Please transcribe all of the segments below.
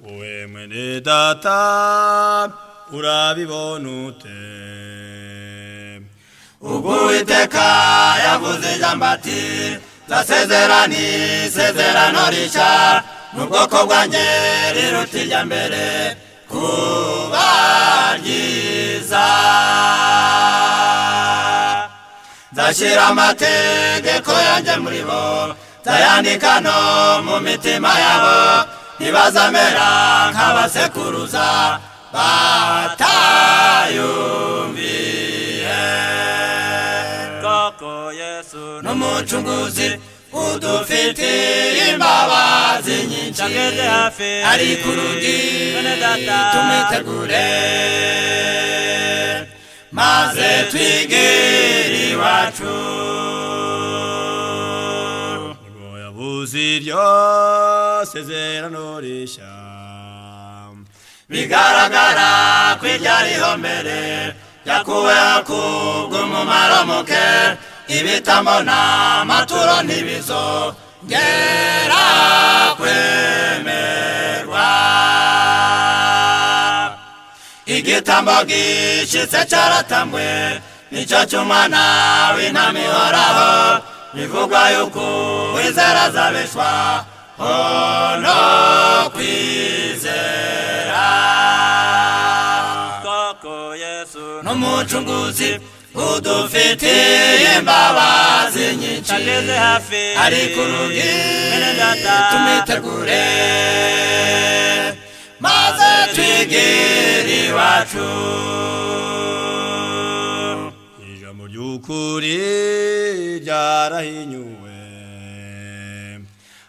wowe mwene data urabibona ute? ubwo Uwiteka yavuze ijambo ati nzasezerana isezerano rishya n'ubwoko bwanjye riruta irya mbere kuba ryiza. Nzashyira amategeko yanjye muri bo, nzayandika no mu mitima yabo, ntibazamera nk'abasekuruza batayumviye. Koko Yesu n'umucunguzi udufitiye imbabazi nyinshi, ageze hafi ari ku rugi tumwitegure, maze twigire iwacu. nibwo yavuze iryo sezerano rishya, bigaragara ko iryariho mbere yakuweho kubw'umumaro muke, ibitambo n'amaturo ntibizongera kwemerwa. Igitambo gishyitse cyaratambwe, nicyo cy'umwana w'intama ihoraho, bivugwa yuko uwizera azabeshwa no kwizera. Koko Yesu n'umucunguzi udufitiye imbabazi nyinshi, ageze hafi ari ku rugi tumwitegure, maze twigire iwacu. ijambo ry'ukuri ryarahinyuwe,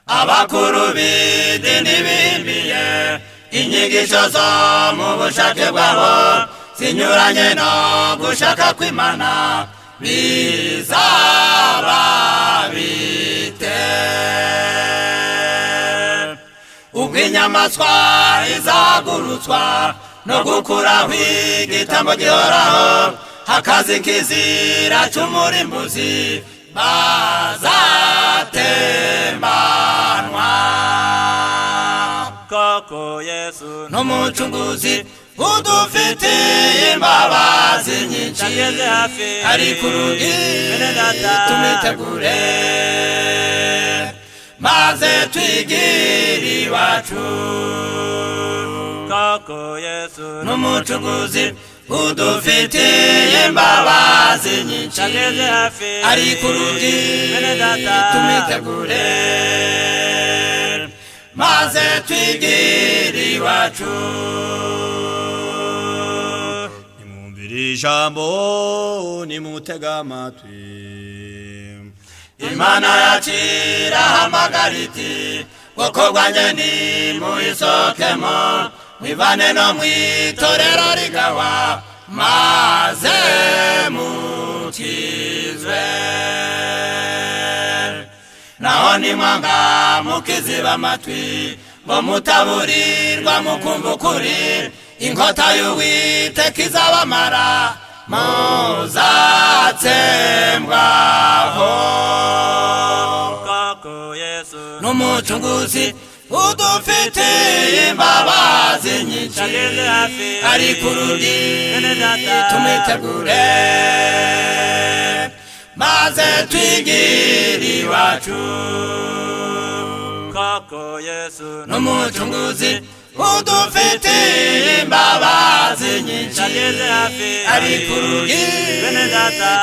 abakuru b'idini bihimbiye inyigisho zo mu bushake bwabo, zinyuranye no gushaka kw'Imana. Bizaba bite ubwo inyamaswa izagurutswa no gukuraho igitambo gihoraho, hakaza ikizira cy'umurimbuzi, bazatembanwa. Koko Yesu n'umucunguzi udufitiye imbabazi nyinshi, ageze hafi ari ku rugi tumwitegure, maze twigire iwacu. Koko Yesu n'umucunguzi udufitiye imbabazi nyinshi, ageze hafi ari ku rugi tumwitegure, maze twigire iwacu. nimwumvire ijambo nimutega amatwi. Imana yacu irahamagara iti bwoko bwanjye nimuyisohokemo, mwivane no mw'itorero rigawa, maze mukizwe. naho nimwanga mukiziba amatwi, ngo mutaburirwa mukumva ukuri, inkota y'Uwiteka izabamara, muzatsembwaho. Koko Yesu n'umucunguzi udufitiye imbabazi nyinshi, ageze hafi ari ku rugi tumwitegure, maze twigire iwacu. Koko Yesu n'umucunguzi udufitiye imbabazi nyinshi, ageze hafi ari ku rugi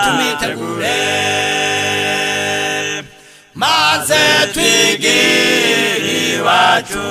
tumwitegure, maze twigire iwacu.